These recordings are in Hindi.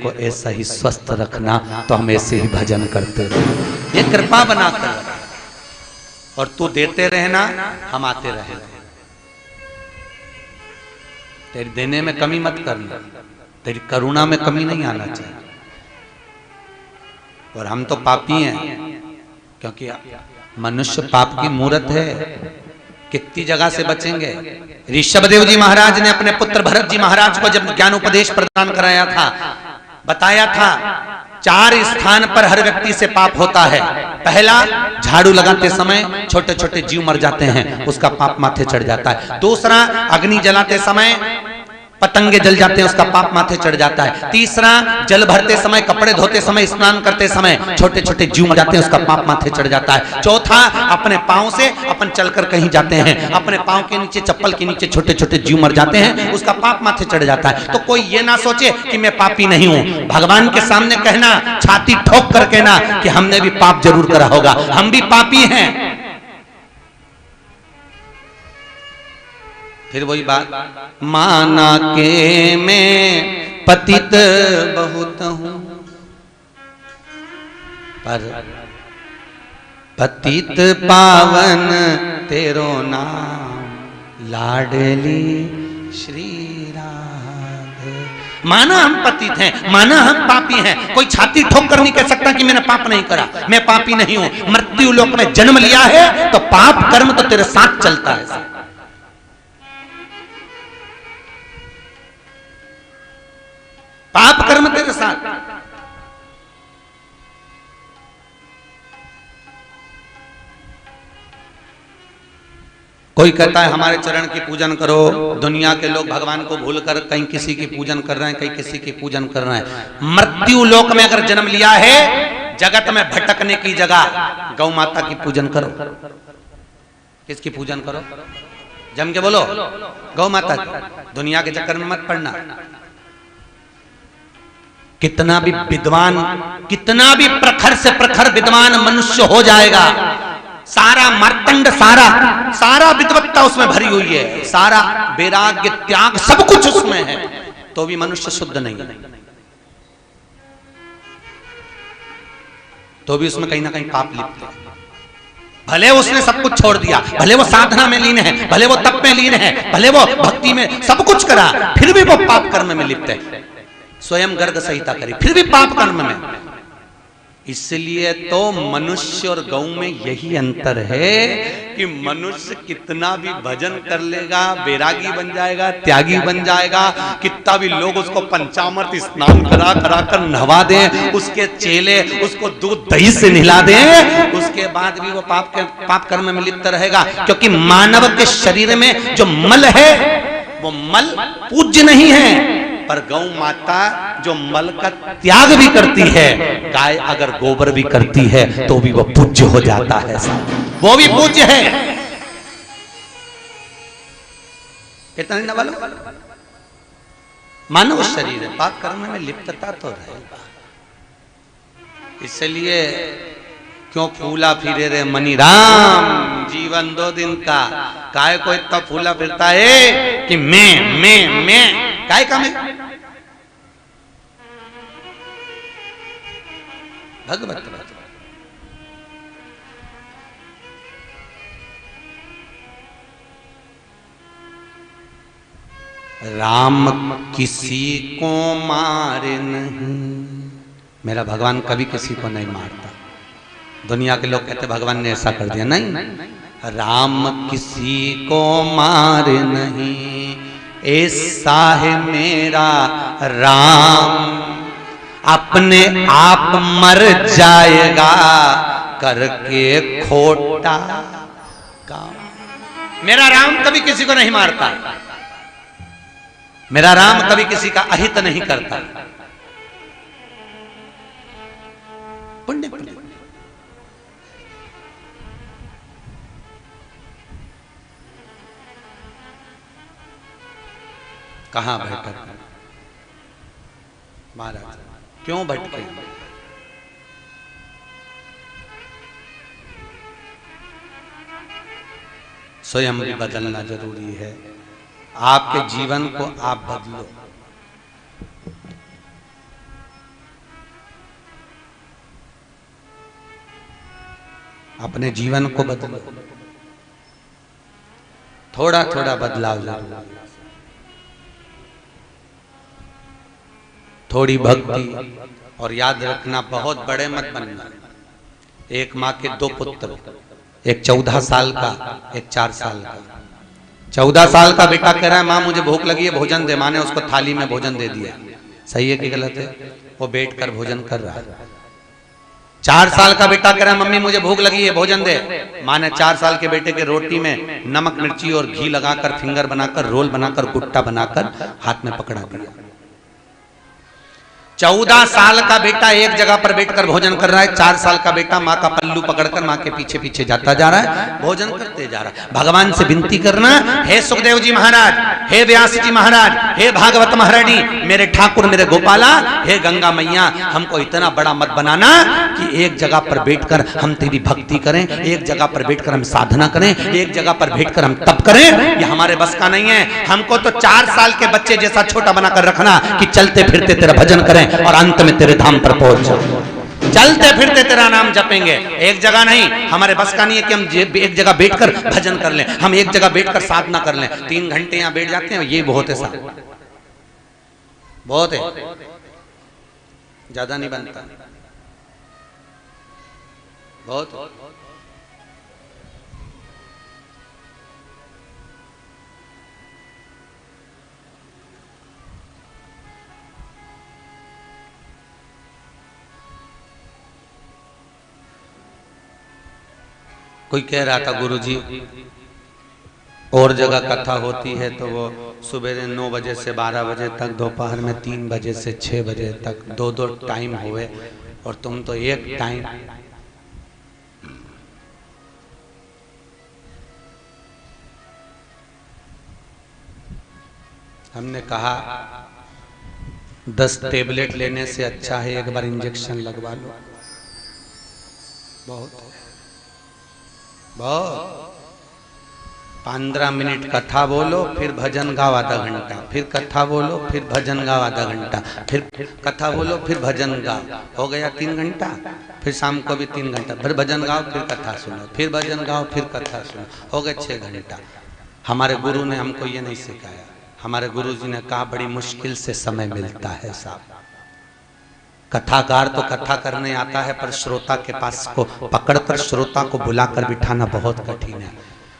को ऐसा ही स्वस्थ रखना, तो हम ऐसे ही भजन करते रहे। ये कृपा बनाकर और तू देते रहना, हम आते रहे। तेरी देने में कमी मत करना, तेरी करुणा में कमी नहीं आना चाहिए। और हम तो पापी हैं, क्योंकि मनुष्य पाप की मूरत है। कितनी जगह से बचेंगे। ऋषभदेव जी महाराज ने अपने पुत्र भरत जी महाराज को जब ज्ञान उपदेश प्रदान कराया था, बताया था 4 स्थान पर हर व्यक्ति से पाप होता है। पहला, झाड़ू लगाते समय छोटे छोटे जीव मर जाते हैं, उसका पाप माथे चढ़ जाता है। दूसरा, अग्नि जलाते समय पतंगे जल जाते हैं, उसका पाप माथे चढ़ जाता है। तीसरा, जल भरते समय, कपड़े धोते समय, स्नान करते समय छोटे छोटे जीव मर जाते हैं, उसका पाप माथे चढ़ जाता है। चौथा, अपने पांव से अपन चलकर कहीं जाते हैं, अपने पांव के नीचे, चप्पल के नीचे छोटे छोटे जीव मर जाते हैं, उसका पाप माथे चढ़ जाता है। तो कोई ये ना सोचे कि मैं पापी नहीं हूं। भगवान के सामने कहना, छाती ठोक कर कहना कि हमने भी पाप जरूर करा होगा, हम भी पापी हैं। फिर वही बात, माना के मैं पतित बहुत हूं, पर पतित पावन तेरो नाम, लाडली श्री राधे। माना हम पतित हैं, माना हम पापी हैं, कोई छाती ठोक कर नहीं कह सकता कि मैंने पाप नहीं करा, मैं पापी नहीं हूं। मृत्यु लोक में जन्म लिया है तो पाप कर्म तो तेरे साथ चलता है। पाप कर्म तेरे साथ। कोई कहता है हमारे चरण की पूजन करो, दुनिया के लोग भगवान को भूलकर कहीं किसी की पूजन कर रहे हैं, कहीं किसी की पूजन कर रहे हैं। मृत्यु लोक में अगर जन्म लिया है, जगत में भटकने की जगह गौ माता की पूजन करो। किसकी पूजन करो? जम के बोलो, गौ माता की। दुनिया के चक्कर में मत पड़ना। कितना भी विद्वान, कितना भी प्रखर से प्रखर विद्वान मनुष्य हो जाएगा, सारा मार्तंड, सारा विद्वत्ता उसमें भरी हुई है, सारा वैराग्य त्याग सब कुछ उसमें है, तो भी मनुष्य शुद्ध नहीं है। तो भी उसमें कहीं ना कहीं पाप लिप्त है। भले उसने सब कुछ छोड़ दिया, भले वो साधना में लीन है, भले वो तप में लीन है, भले वो भक्ति में सब कुछ करा, फिर भी वो पाप कर्म में लिप्त है। स्वयं गर्ग संहिता करी, फिर भी पाप कर्म में। इसलिए तो मनुष्य और गौ में यही अंतर है कि मनुष्य कितना भी भजन कर लेगा, वैरागी बन जाएगा, त्यागी बन जाएगा, कितना भी लोग उसको पंचामृत स्नान करा करा कर नहवा दें, उसके चेले उसको दूध दही से नहला दें, उसके बाद भी वो पाप कर्म में लिप्त रहेगा। क्योंकि मानव के शरीर में जो मल है वो मल पूज्य नहीं है, पर गौ माता जो मल का त्याग भी करती है, गाय अगर गोबर भी करती है तो भी वो पूज्य हो जाता है, वो भी पूज्य है। कितना ना बोलो, मानव शरीर है, पाप कर्म में लिप्तता तो रहेगा। इसलिए क्यों फूला फिरे रे मनी राम, जीवन 2 दिन का, काय को इतना फूला फिरता है कि मैं काय का मैं भगवत राम किसी को मारे नहीं, मेरा भगवान कभी किसी को नहीं मारता। दुनिया के लोग कहते भगवान ने ऐसा कर दिया, नहीं, राम किसी को मारे नहीं, ऐसा है मेरा राम, अपने आप मर जाएगा करके खोटा काम। मेरा राम कभी किसी को नहीं मारता, मेरा राम कभी किसी का अहित नहीं करता। पुण्य पुण्य कहां भटक महाराज, क्यों भटके? स्वयं भी बदलना जरूरी है। आपके जीवन को आप बदलो। अपने जीवन को बदलो, थोड़ा थोड़ा बदलाव जरूर, थोड़ी भक्ति। और याद रखना, बहुत बड़े मत बनना। एक माँ के दो पुत्र, एक 14 साल का, एक 4 साल का। 14 साल का बेटा कह रहा है माँ मुझे भूख लगी है भोजन दे। माँ ने उसको थाली में भोजन दे दिया। सही है कि गलत है? वो बैठकर भोजन कर रहा है। 4 साल का बेटा कह रहा है मम्मी मुझे भूख लगी है भोजन दे। माँ ने 4 साल के बेटे के रोटी में नमक मिर्ची और घी लगाकर, फिंगर बनाकर, रोल बनाकर, गुट्टा बनाकर हाथ में पकड़ा दिया। 14 साल का बेटा एक जगह पर बैठकर भोजन कर रहा है। 4 साल का बेटा माँ का पल्लू पकड़कर माँ के पीछे पीछे जाता जा रहा है, भोजन करते जा रहा है। भगवान से विनती करना, हे सुखदेव जी महाराज, हे व्यास जी महाराज, हे भागवत महारानी, मेरे ठाकुर, मेरे गोपाला, हे गंगा मैया, हमको इतना बड़ा मत बनाना कि एक जगह पर बैठकर हम तेरी भक्ति करें, एक जगह पर बैठकर हम साधना करें, एक जगह पर बैठकर हम तप करें। ये हमारे बस का नहीं है। हमको तो 4 साल के बच्चे जैसा छोटा बनाकर रखना कि चलते फिरते तेरा भजन करें और अंत में तेरे धाम पर पहुंच जाओ। चलते फिरते तेरा नाम जपेंगे, एक जगह नहीं। हमारे बस का नहीं है कि हम एक जगह बैठकर भजन कर लें, हम एक जगह बैठकर साधना कर लें। 3 घंटे यहां बैठ जाते हैं, ये बहुत है साहब, बहुत है, ज्यादा नहीं बनता, बहुत। कोई कह रहा था गुरुजी और जगह कथा होती है तो वो सुबह 9 बजे से 12 बजे तक, दोपहर में 3 बजे से 6 बजे तक 2-2 टाइम हुए और तुम तो एक टाइम। हमने कहा 10 टेबलेट लेने से अच्छा है एक बार इंजेक्शन लगवा लो। बहुत 15 मिनट कथा बोलो, फिर भजन गाओ आधा घंटा, फिर कथा बोलो, फिर भजन गाओ आधा घंटा, फिर कथा बोलो, फिर भजन गाओ, हो गया 3 घंटा। फिर शाम को भी 3 घंटा, फिर भजन गाओ, फिर कथा सुनो, फिर भजन गाओ, फिर कथा सुनो, हो गए 6 घंटा। हमारे गुरु ने हमको ये नहीं सिखाया। हमारे गुरु जी ने कहा बड़ी मुश्किल से समय मिलता है साहब। कथाकार तो कथा करने आता है, पर श्रोता के पास को पकड़कर श्रोता को बुलाकर बिठाना बहुत कठिन है।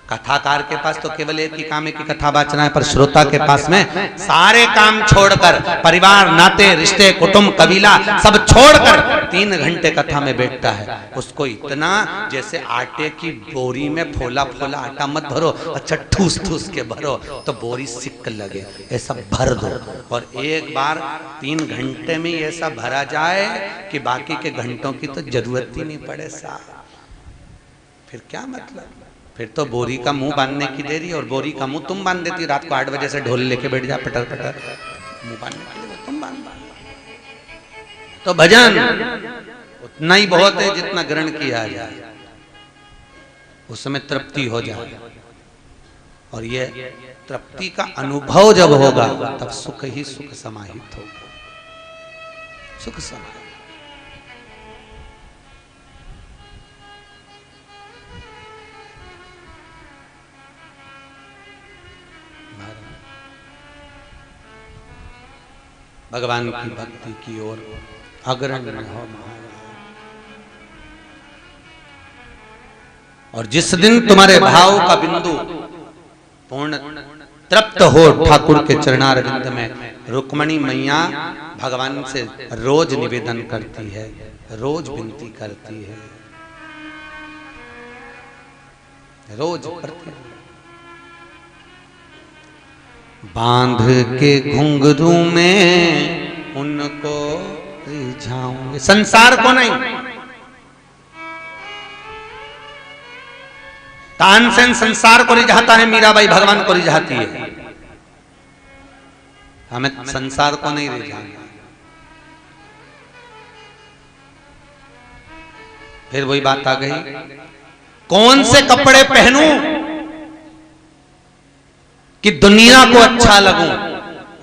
कथाकार के पास तो केवल एक ही काम है कि कथा बाचना है, पर श्रोता के पास में सारे काम छोड़कर, परिवार, नाते, रिश्ते, कुटुंब, कबीला सब छोड़कर 3 घंटे कथा में बैठता है। उसको इतना जैसे आटे की बोरी में फोला फोला आटा मत भरो, अच्छा ठूस ठूस के भरो तो बोरी सिक लगे, ऐसा भर दो। और एक बार 3 घंटे में ऐसा भरा जाए कि बाकी के घंटों की तो जरूरत ही नहीं पड़े साहब। फिर क्या मतलब? फिर तो बोरी का मुंह बांधने की देरी, और बोरी का मुंह तुम बांध देती। रात को 8 बजे से ढोल लेके बैठ जा, पटर पटर मुंह बांधने के लिए तुम बांध। तो भजन उतना ही बहुत है जितना ग्रहण किया जाए, उसमें तृप्ति हो जाए। और ये तृप्ति का अनुभव जब होगा तब सुख ही सुख समाहित होगा, सुख समाहित। भगवान की भक्ति की ओर अग्रणी हो महाराज। और जिस दिन तुम्हारे भाव का बिंदु पूर्ण तृप्त हो ठाकुर के चरणारविंद में, रुक्मणी मैया भगवान से रोज निवेदन करती है, रोज विनती करती है, रोज करती है। बांध के घुंघरू में उनको रिझाऊंगे, संसार को नहीं। तानसेन संसार को रिझाता है, मीराबाई भगवान को रिझाती है। हमें संसार को नहीं रिझाना। फिर वही बात आ गई, कौन से कपड़े पहनूं कि दुनिया को अच्छा लगूं,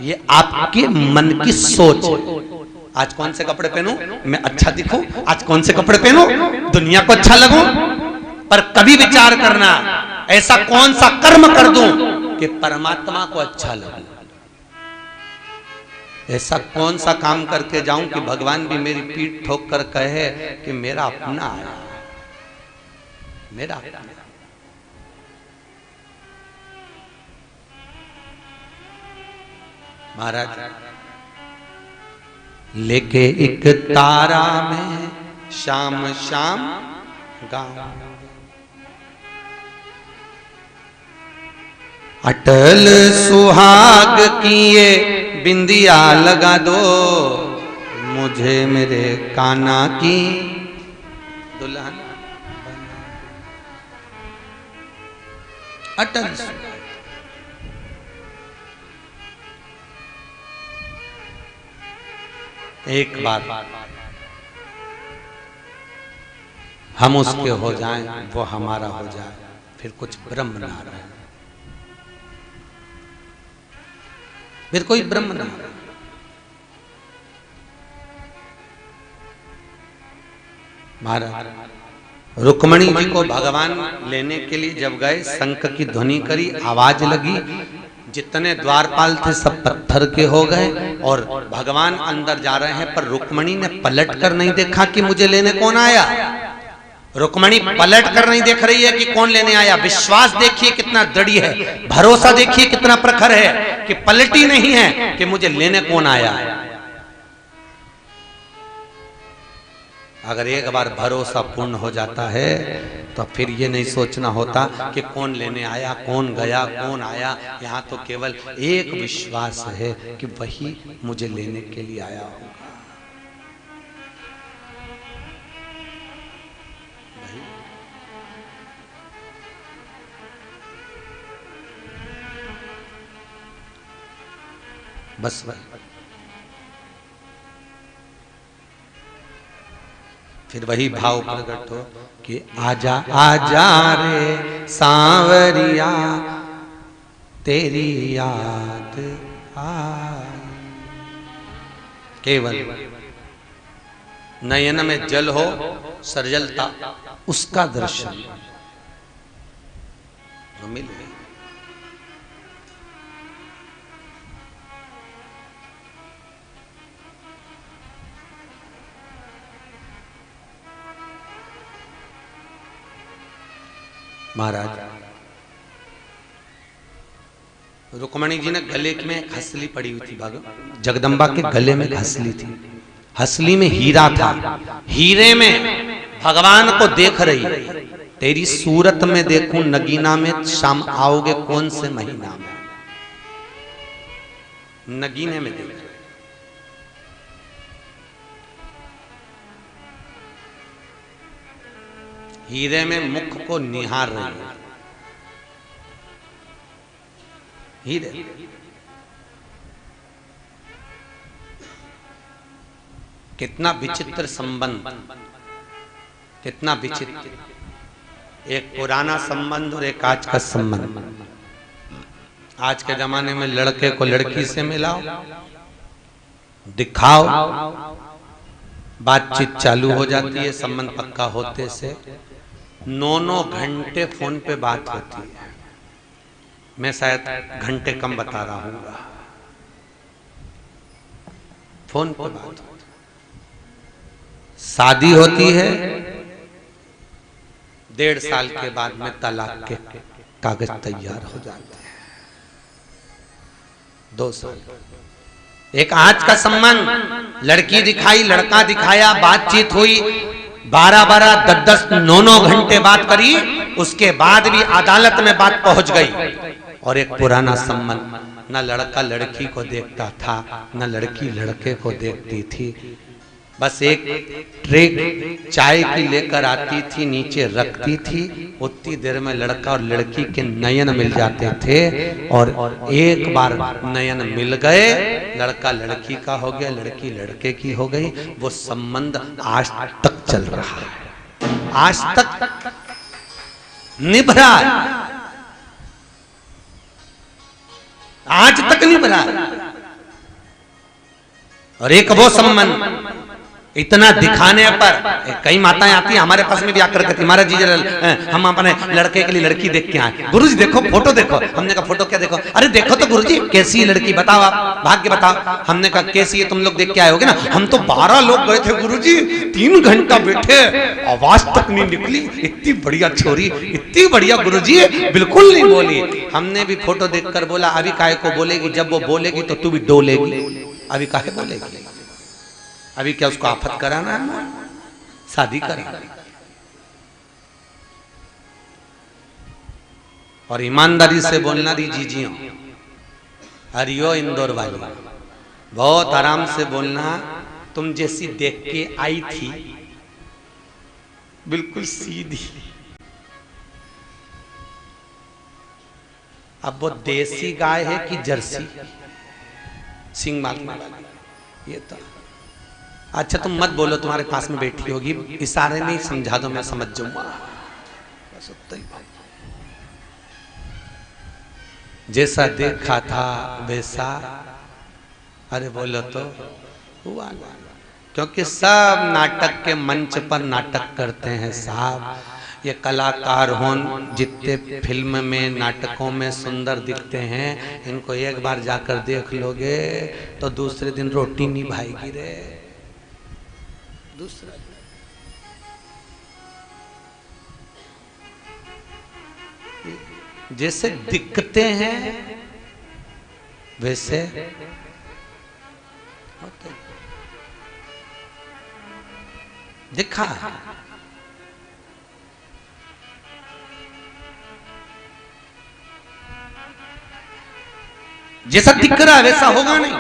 ये आपके मन की सोच है। आज कौन से कपड़े पहनूं मैं अच्छा दिखूं, आज कौन से कपड़े पहनूं दुनिया को अच्छा लगूं, पर कभी विचार करना ऐसा कौन सा कर्म कर दूं कि परमात्मा को अच्छा लगे, ऐसा कौन सा काम करके जाऊं कि भगवान भी मेरी पीठ ठोक कर कहे कि मेरा अपना आया, मेरा अपना। महाराज लेके एक तारा में शाम शाम गाँव, अटल सुहाग किए बिंदिया लगा दो, मुझे मेरे कान्हा की दुल्हन बना। अटल एक बार हम उसके हो जाएं, वो हमारा हो जाए, फिर कुछ ब्रह्म ना रहे, फिर कोई ब्रह्म ना रहे। महाराज रुक्मणी जी को भगवान लेने के लिए जब गए, शंख की ध्वनि करी, आवाज लगी, जितने द्वारपाल थे सब पत्थर के हो गए और भगवान अंदर जा रहे हैं, पर रुक्मणी ने पलट कर नहीं देखा कि मुझे लेने कौन आया। रुक्मणी पलट कर नहीं देख रही है कि कौन लेने आया। विश्वास देखिए कितना दृढ़ है, भरोसा देखिए कितना प्रखर है कि पलटी नहीं है कि मुझे लेने कौन आया। अगर एक बार भरोसा पूर्ण हो जाता है तो फिर ये नहीं सोचना होता कि कौन लेने आया, कौन गया, कौन आया। यहाँ तो केवल एक विश्वास है कि वही मुझे लेने के लिए आया होगा। बस फिर वही भाव प्रकट हो कि आजा आजा रे सांवरिया तेरी याद आई। केवल नयन में जल हो, सरजलता, उसका दर्शन मिल गई। महाराज रुक्मणी जी ने गले में हंसली पड़ी हुई थी, जगदम्बा के गले में हंसली थी, हंसली में हीरा था, हीरे में भगवान को देख रही। तेरी सूरत में देखूं नगीना में, शाम आओगे कौन से महीना में, नगीने में देख। हीरे में मुख को निहार रही है, हीरे। कितना विचित्र संबंध, कितना विचित्र, एक पुराना संबंध और एक आज का संबंध। आज के जमाने में लड़के को लड़की से मिलाओ, दिखाओ, बातचीत चालू हो जाती है, संबंध पक्का होते से 9-9 घंटे फोन पे बात होती है। मैं शायद घंटे कम बता रहा हूँ, फोन पे बात होती। शादी होती है, 1.5 साल के बाद में तलाक के कागज तैयार हो जाते हैं। 2 साल। एक आज का संबंध, लड़की दिखाई, लड़का दिखाया, बातचीत हुई, 12-12, 10-10, 9-9 घंटे बात करी, उसके बाद भी अदालत में बात पहुंच गई। और एक पुराना संबंध, न लड़का लड़की को देखता था, न लड़की लड़के को देखती थी। बस एक ट्रे चाय की लेकर आती थी, नीचे रखती थी, उतनी देर में लड़का और लड़की के नयन मिल जाते थे। और एक बार नयन मिल गए, लड़का लड़की का हो गया, लड़की लड़के की हो गई। वो संबंध आज तक चल रहा है, आज तक निभ रहा है, आज तक निभ रहा है। और एक वो संबंध, इतना दिखाने पर कई माताएं आती हैं हमारे पास में भी आकर कहती महाराज जी हम अपने लड़के के लिए लड़की देख के आए। गुरुजी देखो फोटो देखो। हमने कहा फोटो क्या देखो? अरे देखो तो गुरुजी कैसी है लड़की, बताओ आप भाग्य बताओ। हमने कहा कैसी है, तुम लोग देख के आए होगे ना। हम तो 12 लोग गए थे गुरुजी, 3 घंटा बैठे, आवाज तक नहीं निकली। इतनी बढ़िया छोरी, इतनी बढ़िया गुरुजी, बिल्कुल नहीं बोली। हमने भी फोटो देखकर बोला अभी काहे को बोलेगी, जब वो बोलेगी तो तू भी डोलेगी। अभी काहे बोलेगी? अभी क्या उसको आफत कराना है? शादी करा। और ईमानदारी से बोलना दी जीजियों, हरियो इंदौर वाली, बहुत आराम से बोलना। तुम जैसी देख के आई थी, बिल्कुल सीधी। अब वो देसी गाय है कि जर्सी सिंह मारने वाली, ये तो अच्छा तुम मत बोलो, तुम्हारे पास में बैठी होगी, इशारे नहीं समझा दो मैं समझ जाऊंगा। बस उतना ही। जैसा देखा था वैसा, अरे बोलो तो हुआ। क्योंकि सब नाटक के मंच पर नाटक करते हैं साहब। ये कलाकार हों जितने फिल्म में नाटकों में सुंदर दिखते हैं, इनको एक बार जाकर देख लोगे तो दूसरे दिन रोटी नहीं भाएगी रे। दूसरा जैसे दिखते हैं वैसे होते। दिखा जैसा दिख रहा है वैसा होगा नहीं।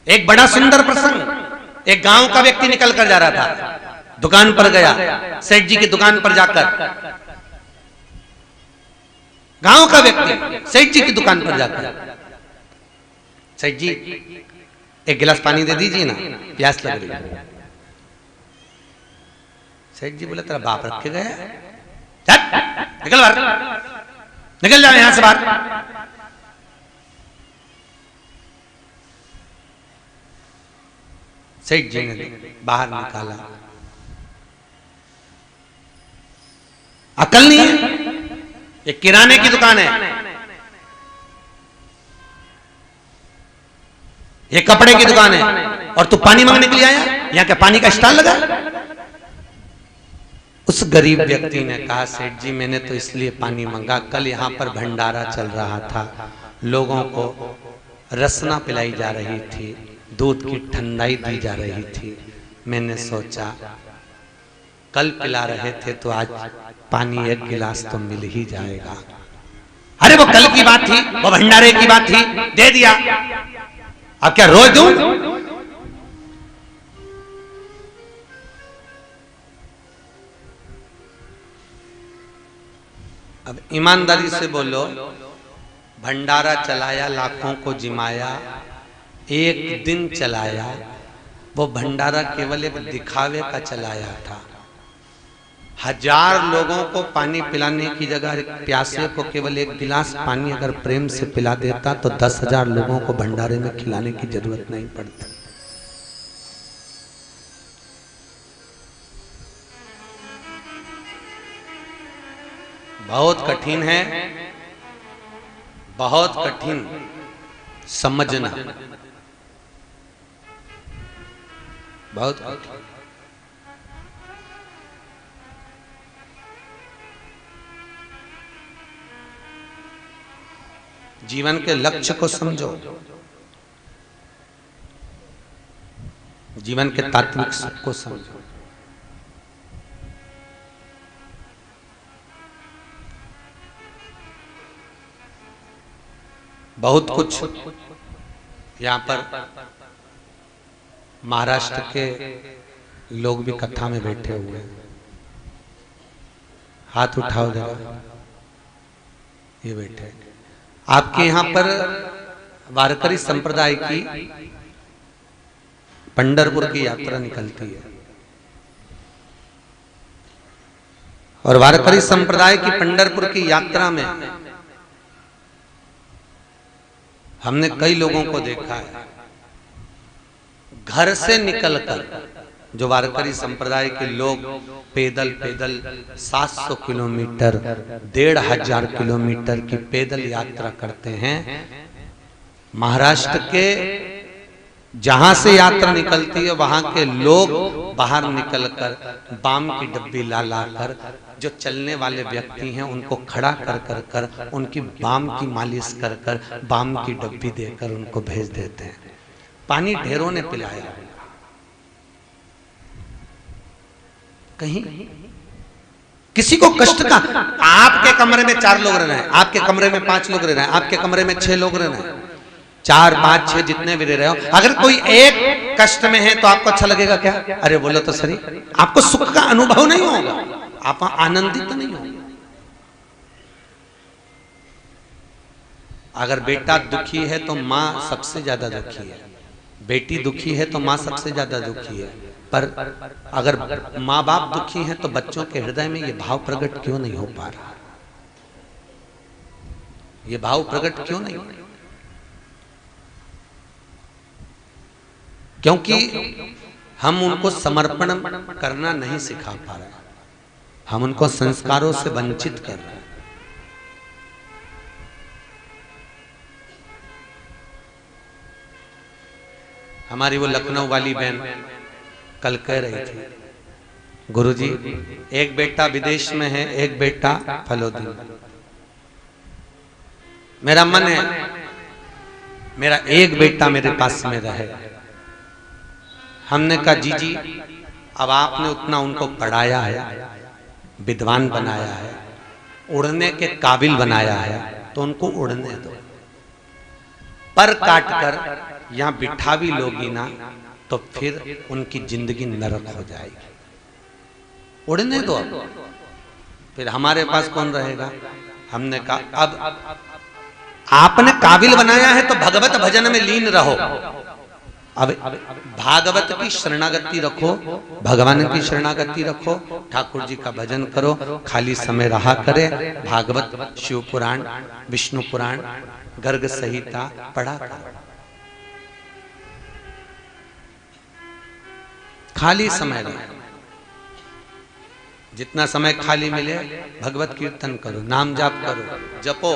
एक बड़ा सुंदर प्रसंग, एक गांव का व्यक्ति निकल कर जा रहा था, दुकान पर गया, सेठ जी की दुकान पर जाकर, गांव का व्यक्ति सेठ जी की दुकान पर जाकर, सेठ जी एक गिलास पानी दे दीजिए ना, प्यास लग रही है। सेठ जी बोले तेरा बाप रख के गया, निकल बाहर, निकल जाओ यहां से बाहर। सेठ जी ने बाहर निकाला, अकल नहीं है, एक किराने की दुकान है, ये कपड़े की दुकान है, और तू पानी मांगने के लिए आया? यहां क्या पानी का स्टॉल लगा? उस गरीब व्यक्ति ने कहा सेठ जी मैंने तो इसलिए पानी मांगा, कल यहां पर भंडारा चल रहा था, लोगों को रसना पिलाई जा रही थी, दूध की ठंडाई दी जा रही थी, मैंने सोचा कल पिला रहे थे तो आज पानी एक गिलास तो मिल ही जाएगा। अरे वो कल की बात थी, वो भंडारे की बात थी, दे दिया, अब क्या रोज दूं? अब ईमानदारी से बोलो, भंडारा चलाया, लाखों को जिमाया, एक दिन चलाया, वो भंडारा केवल एक दिखावे का चलाया था। 1000 लोगों को पानी पिलाने की जगह प्यासे को केवल एक गिलास पानी अगर प्रेम से पिला देता तो 10,000 लोगों को भंडारे में खिलाने की जरूरत नहीं पड़ती। बहुत कठिन है, बहुत कठिन समझना, बहुत कठिन। जीवन के लक्ष्य को समझो, जीवन के तात्विक सुख को समझो। बहुत कुछ यहाँ पर महाराष्ट्र के लोग भी कथा में बैठे हुए हैं, हाथ उठाओ जरा, ये बैठे। आपके यहाँ पर वारकरी संप्रदाय की पंढरपुर की यात्रा निकलती है, और वारकरी संप्रदाय की पंढरपुर की यात्रा में हमने कई लोगों को देखा है, घर से निकलकर जो वारकरी संप्रदाय के लोग पैदल पैदल 700 किलोमीटर 1500 किलोमीटर की पैदल यात्रा करते हैं, महाराष्ट्र के जहां से यात्रा निकलती है वहां के लोग बाहर निकलकर बाम की डब्बी ला कर जो चलने वाले व्यक्ति हैं उनको खड़ा कर उनकी बाम की मालिश कर बाम की डब्बी देकर उनको भेज देते हैं। पानी ढेरों ने पिलाया, कहीं किसी को कष्ट का। आपके कमरे में 4 लोग रह रहे हैं, आपके कमरे में 5 लोग रह रहे हैं, आपके कमरे में 6 लोग रह रहे हैं, 4, 5, 6 जितने भी रह रहे हो, अगर कोई एक कष्ट में है तो आपको अच्छा लगेगा क्या? अरे बोलो तो सही, आपको सुख का अनुभव नहीं होगा, आप आनंदित नहीं होंगे। अगर बेटा दुखी है तो माँ सबसे ज्यादा दुखी है, बेटी दुखी है तो माँ सबसे ज्यादा दुखी है। पर अगर माँ बाप दुखी हैं तो बच्चों के हृदय में ये भाव प्रकट क्यों नहीं हो पा रहा? ये भाव प्रकट क्यों नहीं? क्योंकि हम उनको समर्पण करना नहीं सिखा पा रहे, हम उनको संस्कारों से वंचित कर रहे हैं। हमारी वो लखनऊ वाली बहन कल कह रही थी, गुरुजी एक बेटा विदेश में है, एक बेटा फलोदी में, मेरा मन है मेरा एक बेटा मेरे पास में रहे। हमने कहा जी अब आपने उतना उनको पढ़ाया है, विद्वान बनाया है, उड़ने के काबिल बनाया है, तो उनको उड़ने दो। पर काट कर यहां बिठा भी लोगी ना तो फिर उनकी जिंदगी नरक हो जाएगी। उड़ने दो, फिर हमारे पास कौन रहेगा? हमने कहा अब आपने काबिल बनाया है तो भगवत भजन में लीन रहो। अब भागवत की शरणागति रखो, भगवान की शरणागति रखो, ठाकुर जी का भजन करो, खाली समय रहा करे, भागवत, शिव पुराण, विष्णु पुराण, गर्ग संहिता पढ़ा करो। खाली समय रहे, जितना समय खाली मिले भगवत कीर्तन करो, नाम जाप करो, जपो।